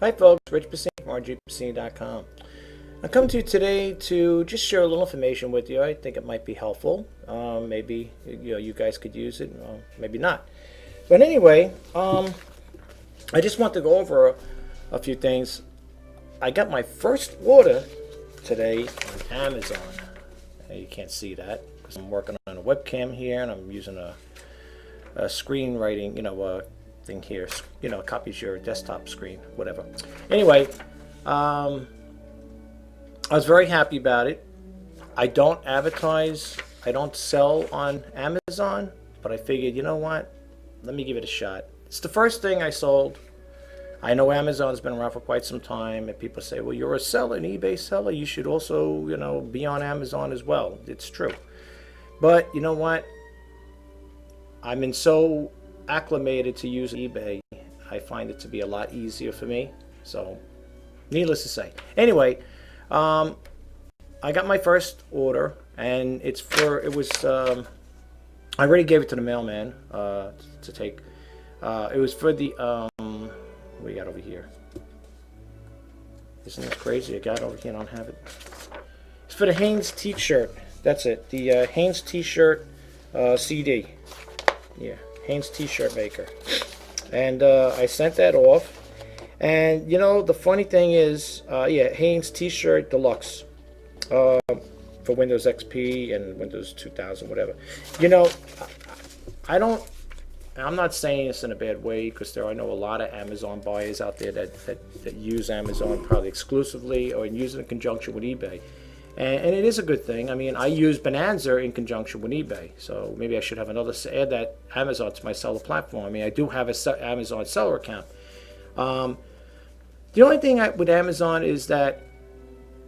Hi folks, Rich Pasini from rjpasini-com. I'm coming to you today to just share a little information with you. I think it might be helpful. Maybe you guys could use it, maybe not. But anyway, I just want to go over a few things. I got my first order today on Amazon. You can't see that because I'm working on a webcam here and I'm using a screenwriting, thing here, copies your desktop screen, whatever. Anyway, I was very happy about it. I don't advertise, I don't sell on Amazon, but I figured, you know what, let me give it a shot. It's the first thing I sold. I know Amazon's been around for quite some time, and people say, well, you're a seller, an eBay seller, you should also, be on Amazon as well. It's true. But you know what, I've been so acclimated to use eBay, I find it to be a lot easier for me. So, needless to say. Anyway, I got my first order, and it was, I already gave it to the mailman to take. It was for the, what do we got over here? Isn't this crazy? I got it over here, I don't have it. It's for the Hanes t-shirt. That's it. The Hanes t-shirt CD. Yeah. Hanes t-shirt maker, and I sent that off. And the funny thing is, yeah, Hanes t-shirt deluxe for Windows XP and Windows 2000, whatever. I'm not saying this in a bad way, because I know a lot of Amazon buyers out there that use Amazon probably exclusively or use it in conjunction with eBay. And it is a good thing. I mean, I use Bonanza in conjunction with eBay, so maybe I should have add that Amazon to my seller platform. I mean, I do have a Amazon seller account. The only thing with Amazon is that,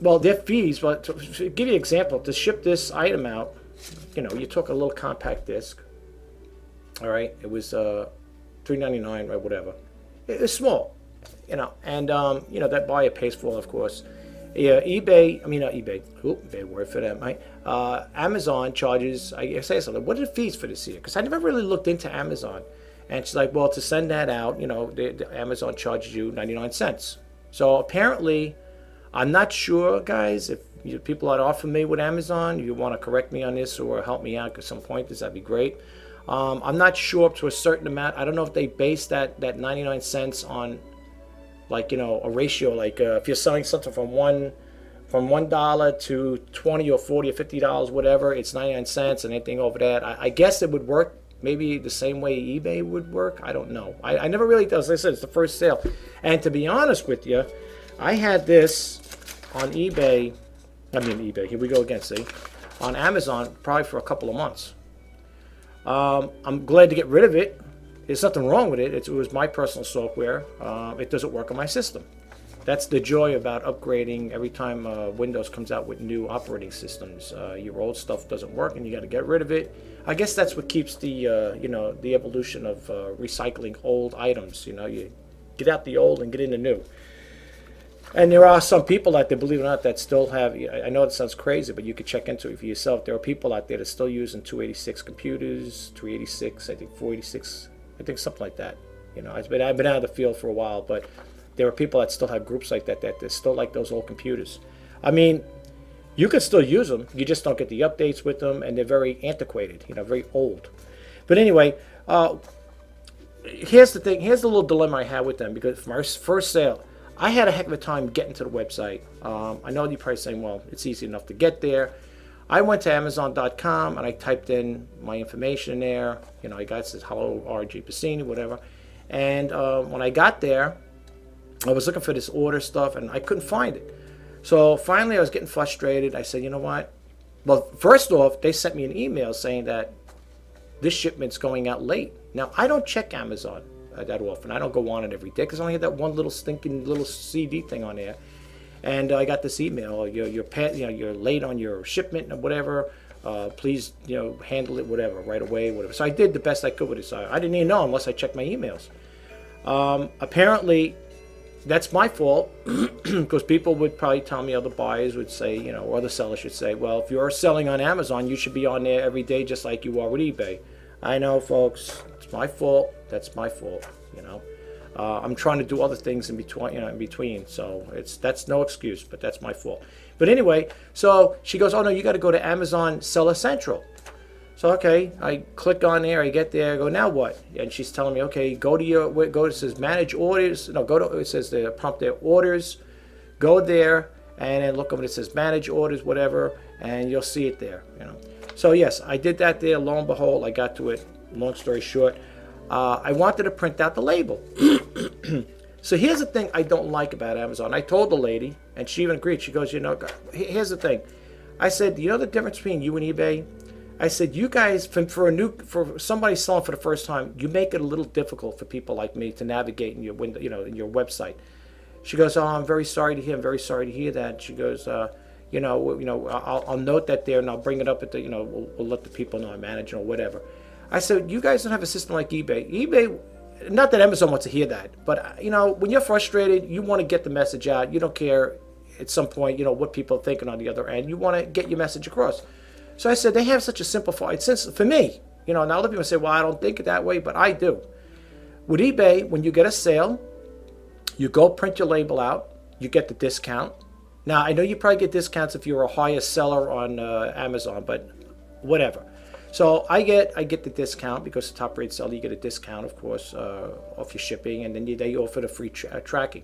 well, their fees. But to give you an example, to ship this item out, you took a little compact disc. All right, it was $3.99 or whatever. It was small, and that buyer pays for it, of course. Yeah, bad word for that, right? Amazon charges, I say something, what are the fees for this here? Because I never really looked into Amazon. And she's like, well, to send that out, the Amazon charges you 99 cents. So apparently, I'm not sure, guys, if people are offering me with Amazon, you want to correct me on this or help me out at some point, that'd be great. I'm not sure up to a certain amount. I don't know if they base that 99 cents on, like, a ratio, like if you're selling something from $1 to 20 or 40 or $50, whatever, it's 99 cents, and anything over that, I guess it would work maybe the same way eBay would work. I don't know. I never really, as I said, it's the first sale. And to be honest with you, I had this on eBay, here we go again, see, on Amazon probably for a couple of months. I'm glad to get rid of it. There's nothing wrong with it. It was my personal software. It doesn't work on my system. That's the joy about upgrading. Every time Windows comes out with new operating systems, your old stuff doesn't work, and you got to get rid of it. I guess that's what keeps the the evolution of recycling old items. You get out the old and get in the new. And there are some people out there, believe it or not, that still have, I know it sounds crazy, but you could check into it for yourself. There are people out there that are still using 286 computers, 386, I think 486. I think something like that. I've been out of the field for a while, but there are people that still have groups like that still like those old computers. I mean, you could still use them. You just don't get the updates with them, and they're very antiquated, very old. But anyway, here's the thing. Here's the little dilemma I had with them, because for my first sale, I had a heck of a time getting to the website. I know you're probably saying, well, it's easy enough to get there. I went to Amazon.com and I typed in my information there. I got this hello RJ Pasini, whatever. And when I got there, I was looking for this order stuff and I couldn't find it. So finally I was getting frustrated. I said, you know what? Well, first off, they sent me an email saying that this shipment's going out late. Now, I don't check Amazon that often. I don't go on it every day because I only have that one little stinking little CD thing on there. And I got this email. You're late on your shipment or whatever. Please, handle it whatever right away, whatever. So I did the best I could with it. So I didn't even know unless I checked my emails. Apparently, that's my fault because people would probably tell me, other buyers would say, or other sellers should say, well, if you're selling on Amazon, you should be on there every day just like you are with eBay. I know, folks, it's my fault. That's my fault. I'm trying to do other things in between, So that's no excuse, but that's my fault. But anyway, so she goes, oh no, you got to go to Amazon Seller Central. So okay, I click on there, I get there, I go, now what? And she's telling me, okay, go to it says manage orders. No, it says the prompt there, orders. Go there, and then look over it says manage orders, whatever, and you'll see it there. So yes, I did that there. Lo and behold, I got to it. Long story short, I wanted to print out the label. So here's the thing I don't like about Amazon. I told the lady, and she even agreed. She goes, here's the thing. I said, you know the difference between you and eBay? I said, you guys, for somebody selling for the first time, you make it a little difficult for people like me to navigate in your window, in your website. She goes, oh, I'm very sorry to hear. I'm very sorry to hear that. She goes, I'll note that there, and I'll bring it up at the, we'll let the people know I'm managing or whatever. I said, you guys don't have a system like eBay. eBay, not that Amazon wants to hear that, but when you're frustrated, you want to get the message out. You don't care at some point, what people are thinking on the other end. You want to get your message across. So I said, they have such a simplified sense for me. Now other people say, well, I don't think it that way, but I do. With eBay, when you get a sale, you go print your label out, you get the discount. Now, I know you probably get discounts if you're a higher seller on Amazon, but whatever. So I get the discount because the top rate seller, you get a discount, of course, off your shipping, and then they offer the free tracking.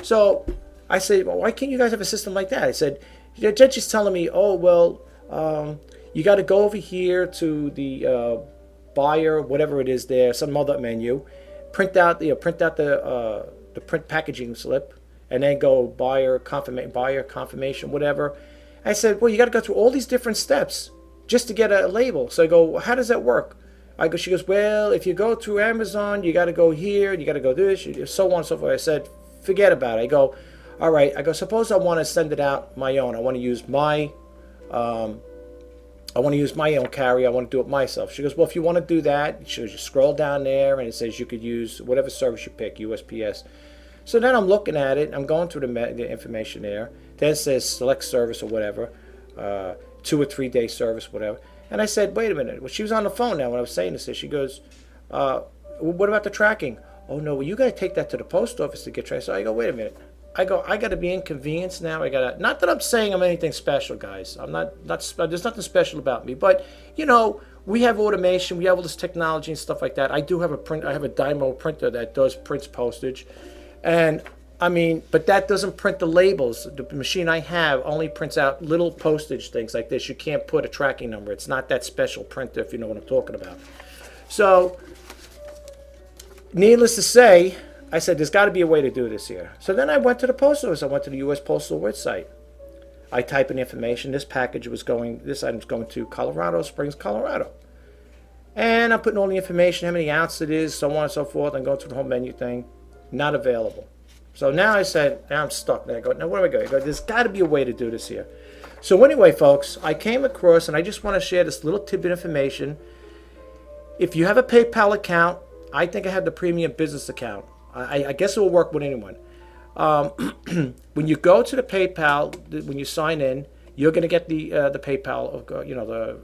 So I said, well, why can't you guys have a system like that? I said, the judge is telling me, oh, well, you got to go over here to the buyer, whatever it is there, some other menu, print out the print packaging slip, and then go buyer confirmation, whatever. I said, well, you got to go through all these different steps just to get a label. So I go, well, how does that work? She goes, well, if you go through Amazon, you got to go here, you got to go this, so on and so forth. I said, forget about it. I go, all right. I go, suppose I want to send it out my own. I want to use my own carrier. I want to do it myself. She goes, well, if you want to do that, you scroll down there, and it says you could use whatever service you pick, USPS. So then I'm looking at it. I'm going through the information there. Then it says select service or whatever, 2 or 3 day service, whatever. And I said, wait a minute. Well, she was on the phone now when I was saying this. She goes, what about the tracking? Oh, no, well, you got to take that to the post office to get tracked. So I go, wait a minute. I got to be inconvenienced now. Not that I'm saying I'm anything special, guys. I'm not, there's nothing special about me. But, we have automation. We have all this technology and stuff like that. I do have I have a Dymo printer that prints postage. And but that doesn't print the labels. The machine I have only prints out little postage things like this. You can't put a tracking number. It's not that special printer, if you know what I'm talking about. So, needless to say, I said, there's got to be a way to do this here. So then I went to the post office. I went to the U.S. Postal website. I type in information. This item's going to Colorado Springs, Colorado. And I'm putting all the information, how many ounces it is, so on and so forth. I'm going to the whole menu thing. Not available. So now I said, now I'm stuck. Now I go, now where do I go? I go, there's got to be a way to do this here. So anyway, folks, I came across, and I just want to share this little tidbit of information. If you have a PayPal account, I think I have the premium business account. I guess it will work with anyone. When you go to the PayPal, when you sign in, you're going to get the PayPal, the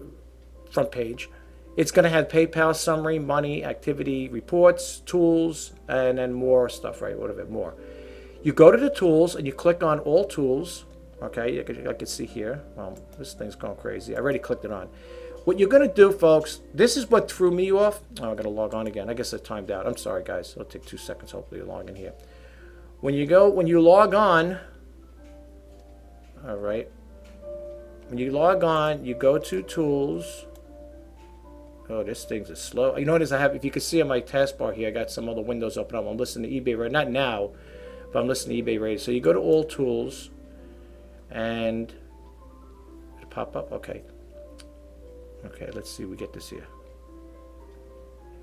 front page. It's going to have PayPal summary, money, activity, reports, tools, and then more stuff, right? Whatever, more. You go to the tools and you click on all tools. Okay, I can see here. Well, this thing's going crazy. I already clicked it on. What you're going to do, folks, this is what threw me off. Oh, I'm going to log on again. I guess it timed out. I'm sorry, guys. It'll take 2 seconds. Hopefully you log in here. When you log on, all right. When you log on, you go to tools. Oh, this thing's a slow. You notice if you can see on my taskbar here, I got some other windows open up. I'm listening to eBay, not now, but I'm listening to eBay Radio. So you go to all tools, and it'll pop up. Okay. Okay, let's see. We get this here.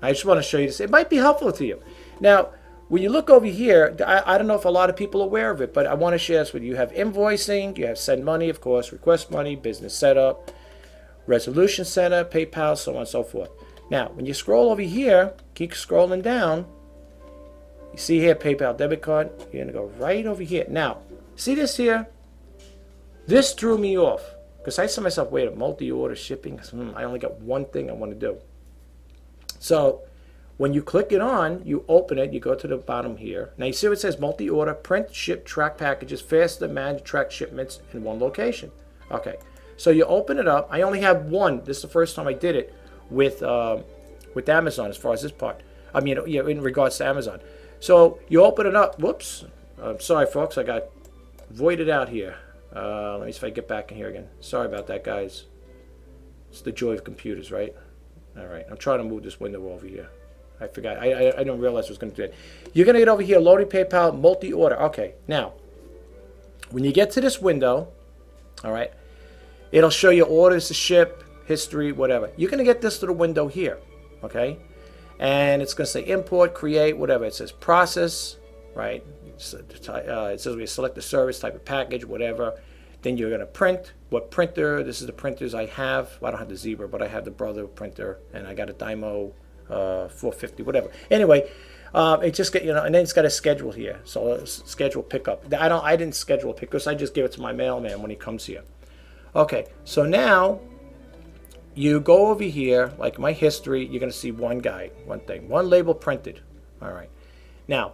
I just want to show you this. It might be helpful to you. Now, when you look over here, I don't know if a lot of people are aware of it, but I want to share this with you. You have invoicing, you have send money, of course, request money, business setup, resolution center, PayPal, so on and so forth. Now, when you scroll over here, keep scrolling down, you see here PayPal debit card. You're going to go right over here. Now, see this here? This threw me off because I said to myself, wait, a multi-order shipping? I only got one thing I want to do. So when you click it on, you open it, you go to the bottom here. Now you see what it says, multi-order, print, ship, track packages, faster, manage, track shipments in one location. Okay, so you open it up. I only have one. This is the first time I did it with Amazon as far as this part. I mean, yeah, in regards to Amazon. So you open it up. Whoops. I'm sorry, folks. I got voided out here. Let me see if I get back in here again. Sorry about that, guys. It's the joy of computers, right? All right. I'm trying to move this window over here. I forgot. I didn't realize I was going to do that. You're going to get over here, loading PayPal, multi-order. Okay. Now, when you get to this window, all right, it'll show you orders to ship, history, whatever. You're going to get this little window here, okay? And it's going to say import, create, whatever. It says process, right? It says we select the service, type of package, whatever. Then you're going to print. What printer? This is the printers I have. Well, I don't have the Zebra, but I have the Brother printer, and I got a Dymo 450, whatever. Anyway, it just get, and then it's got a schedule here. So schedule pickup. I didn't schedule a pickup. I just give it to my mailman when he comes here. Okay, so now you go over here, like my history, you're going to see one guy, one thing, one label printed. All right. Now,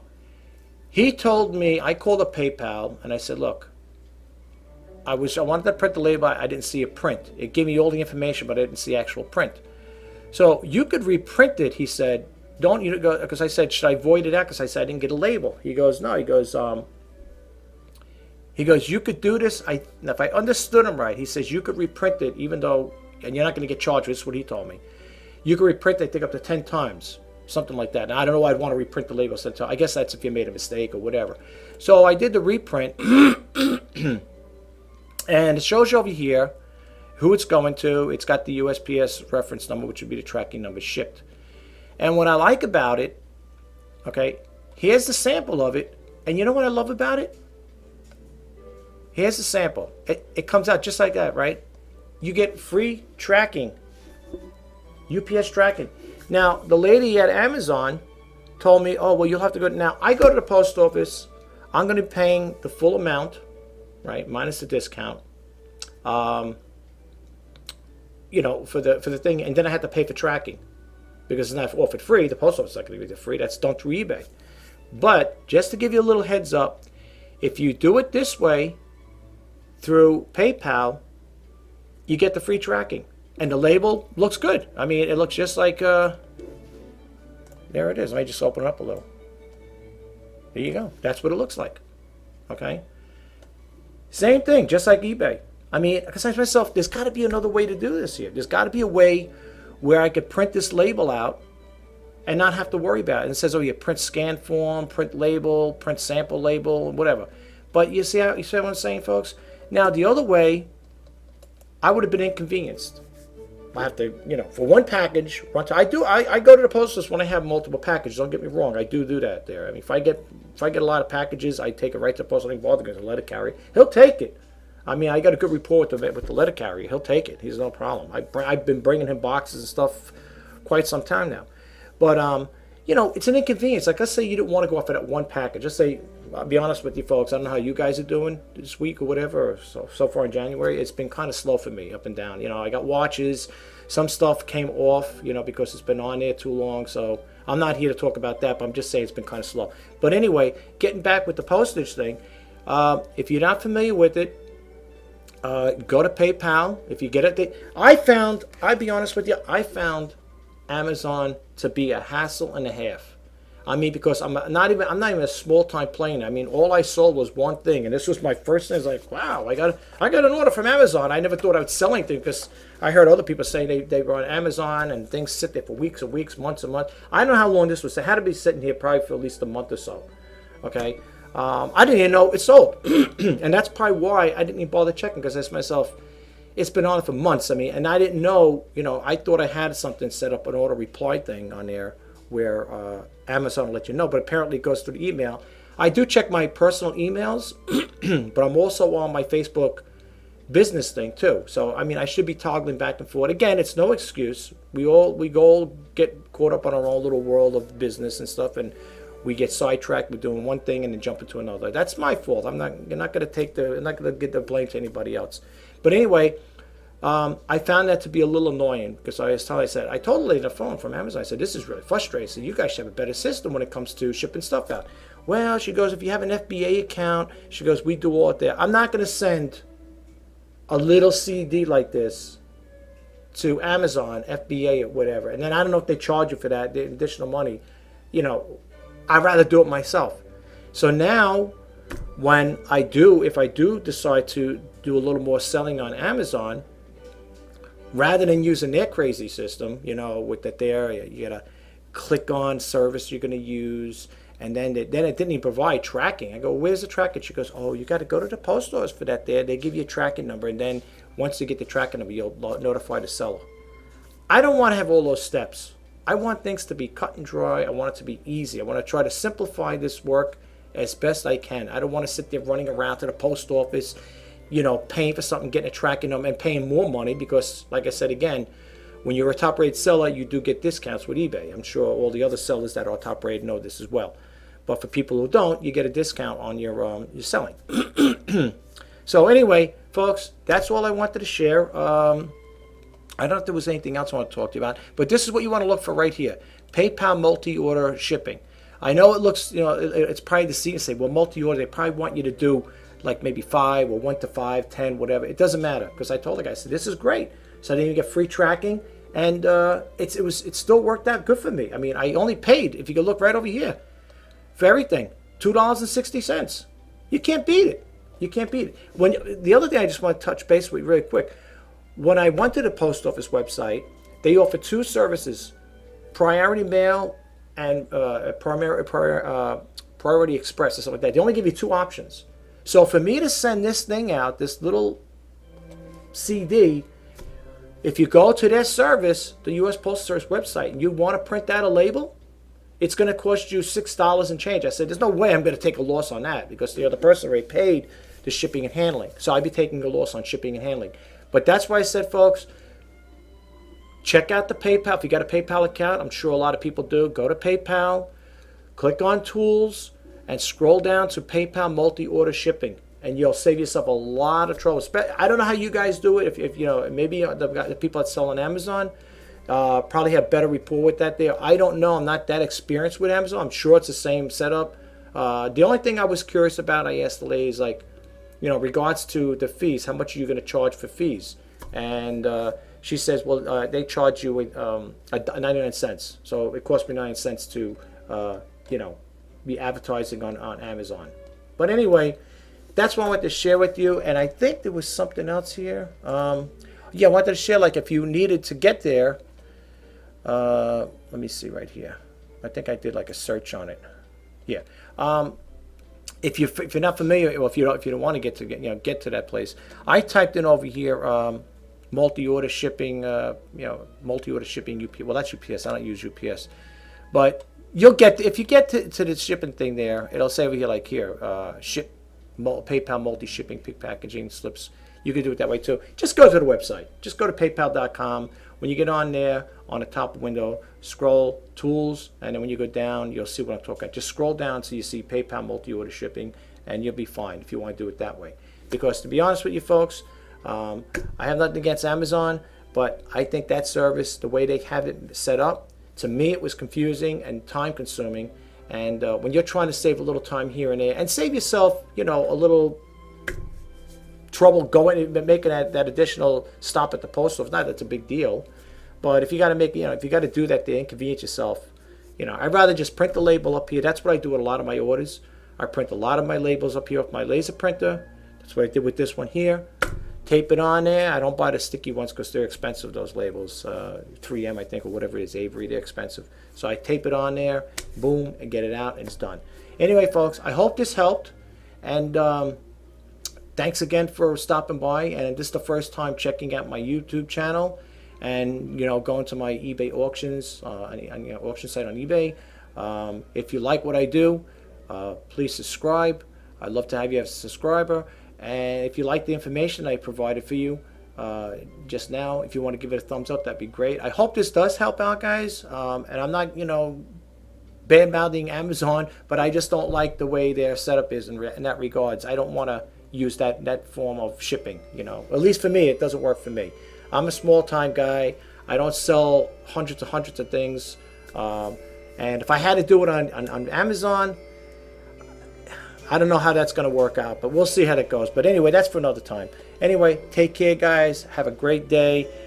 he told me, I called up PayPal, and I said, look, I wanted to print the label. I didn't see a print. It gave me all the information, but I didn't see actual print. So you could reprint it, he said. Don't you go, because I said, should I void it out? Because I said I didn't get a label. He goes, no. He goes, you could do this. If I understood him right, he says you could reprint it even though, and you're not going to get charged. This is what he told me. You could reprint it, I think, up to 10 times, something like that. Now, I don't know why I'd want to reprint the label 10 times. I guess that's if you made a mistake or whatever. So I did the reprint, and it shows you over here who it's going to. It's got the USPS reference number, which would be the tracking number shipped. And what I like about it, okay, here's the sample of it. And you know what I love about it? Here's the sample. It comes out just like that, right? You get free tracking, UPS tracking. Now, the lady at Amazon told me, oh, well, you'll have to go. Now, I go to the post office. I'm going to be paying the full amount, right, minus the discount, for the thing. And then I have to pay for tracking because it's not offered free. The post office is not going to be free. That's done through eBay. But just to give you a little heads up, if you do it this way, through PayPal, you get the free tracking. And the label looks good. I mean, it looks just like, there it is. Let me just open it up a little. There you go. That's what it looks like. Okay? Same thing, just like eBay. I mean, because I said to myself, there's got to be another way to do this here. There's got to be a way where I could print this label out and not have to worry about it. And it says, oh, you print scan form, print label, print sample label, whatever. But you see what I'm saying, folks? Now, the other way, I would have been inconvenienced. I have to, for one package, I go to the post office when I have multiple packages. Don't get me wrong, I do that there. I mean, if I get a lot of packages, I take it right to the post office. I don't bother because the letter carrier, he'll take it. I mean, I got a good rapport with the letter carrier. He'll take it. He's no problem. I've been bringing him boxes and stuff quite some time now. But it's an inconvenience. Like, let's say you didn't want to go off of that one package. Let's say, I'll be honest with you folks, I don't know how you guys are doing this week or whatever, or so far in January. It's been kind of slow for me, up and down. I got watches. Some stuff came off, because it's been on there too long. So I'm not here to talk about that, but I'm just saying it's been kind of slow. But anyway, getting back with the postage thing, if you're not familiar with it, go to PayPal. If you get it, I'll be honest with you, I found Amazon to be a hassle and a half. I mean, because I'm not even a small time player. I mean, all I sold was one thing, and this was my first thing. It's like, wow, I got an order from Amazon. I never thought I would sell anything because I heard other people say they were on Amazon and things sit there for weeks and weeks, months and months. I don't know how long this was. It had to be sitting here probably for at least a month or so. Okay, I didn't even know it sold, and that's probably why I didn't even bother checking, because I said to myself, it's been on for months. I mean, and I didn't know. I thought I had something set up, an auto reply thing on there where Amazon will let you know, but apparently it goes through the email. I do check my personal emails, but I'm also on my Facebook business thing too. So I mean, I should be toggling back and forth. Again, it's no excuse. We all get caught up on our own little world of business and stuff, and we get sidetracked with doing one thing and then jump into another. That's my fault. You're not going to give the blame to anybody else. But anyway, I found that to be a little annoying because I said, I told the lady on the phone from Amazon, I said, this is really frustrating. I said, you guys should have a better system when it comes to shipping stuff out. Well, she goes, if you have an FBA account, she goes, we do all it there. I'm not going to send a little CD like this to Amazon, FBA or whatever. And then I don't know if they charge you for that, the additional money. You know, I'd rather do it myself. So now, when if I do decide to do a little more selling on Amazon, rather than using their crazy system, you know, with that there, you gotta click on service you're gonna use, and then it didn't even provide tracking. I go, where's the tracking? She goes, oh, you got to go to the post office for that there. They give you a tracking number, and then once you get the tracking number, you'll notify the seller. I don't want to have all those steps. I want things to be cut and dry. I want it to be easy. I want to try to simplify this work as best I can. I don't want to sit there running around to the post office, you know, paying for something, getting a tracking number, and paying more money because, like I said again, when you're a top-rated seller, you do get discounts with eBay. I'm sure all the other sellers that are top-rated know this as well. But for people who don't, you get a discount on your selling. So anyway, folks, that's all I wanted to share. I don't know if there was anything else I want to talk to you about, but this is what you want to look for right here. PayPal multi-order shipping. I know it looks, you know, it's probably deceiving to say, well, multi-order, they probably want you to do like maybe 5 or 1 to 5, 10, whatever. It doesn't matter because I told the guy, I said, this is great. So I didn't even get free tracking, and it still worked out good for me. I mean, I only paid, if you can look right over here, for everything, $2.60. You can't beat it. You can't beat it. The other thing I just want to touch base with really quick, when I went to the post office website, they offer 2 services, priority mail and priority express or something like that. They only give you 2 options. So for me to send this thing out, this little CD, if you go to their service, the U.S. Postal Service website, and you want to print out a label, it's going to cost you $6 and change. I said, there's no way I'm going to take a loss on that because the other person already paid the shipping and handling. So I'd be taking a loss on shipping and handling. But that's why I said, folks, check out the PayPal. If you got a PayPal account, I'm sure a lot of people do. Go to PayPal, click on Tools, and scroll down to PayPal multi-order shipping. And you'll save yourself a lot of trouble. I don't know how you guys do it. If you know, maybe the people that sell on Amazon probably have better rapport with that there. I don't know. I'm not that experienced with Amazon. I'm sure it's the same setup. The only thing I was curious about, I asked the ladies, like, you know, regards to the fees, how much are you going to charge for fees? And she says, well, they charge you 99 cents. So it cost me 9 cents to, you know, be advertising on Amazon. But anyway, that's what I wanted to share with you. And I think there was something else here. Yeah, I wanted to share, like, if you needed to get there. Let me see right here. I think I did like a search on it. Yeah. If you're not familiar, or if you don't want to get to that place, I typed in over here multi-order shipping. Multi-order shipping UPS. Well, that's UPS. I don't use UPS, but you'll get if you get to the shipping thing there, it'll say over here like here PayPal multi-shipping pick packaging slips. You can do it that way too. Just go to the website. Just go to paypal.com. When you get on there, on the top window, scroll Tools, and then when you go down, you'll see what I'm talking about. Just scroll down so you see PayPal multi-order shipping, and you'll be fine if you want to do it that way. Because to be honest with you folks, I have nothing against Amazon, but I think that service, the way they have it set up, to me it was confusing and time-consuming. And when you're trying to save a little time here and there, and save yourself, you know, a little trouble making that additional stop at the post office. Not that's a big deal, but if you got to if you got to do that to inconvenience yourself, you know, I'd rather just print the label up here. That's what I do with a lot of my orders. I print a lot of my labels up here with my laser printer. That's what I did with this one here. Tape it on there. I don't buy the sticky ones because they're expensive, those labels. 3M, I think, or whatever it is, Avery, they're expensive. So I tape it on there, boom, and get it out, and it's done. Anyway, folks, I hope this helped, and thanks again for stopping by. And this is the first time checking out my YouTube channel, and going to my eBay auctions, auction site on eBay. If you like what I do, please subscribe. I'd love to have you as a subscriber. And if you like the information I provided for you just now, if you want to give it a thumbs up, that'd be great. I hope this does help out, guys. And I'm not, bad-mouthing Amazon, but I just don't like the way their setup is in that regards. I don't want to use that form of shipping, At least for me, it doesn't work for me. I'm a small time guy. I don't sell hundreds of things. And if I had to do it on Amazon, I don't know how that's going to work out, but we'll see how that goes. But anyway, that's for another time. Anyway, take care, guys. Have a great day.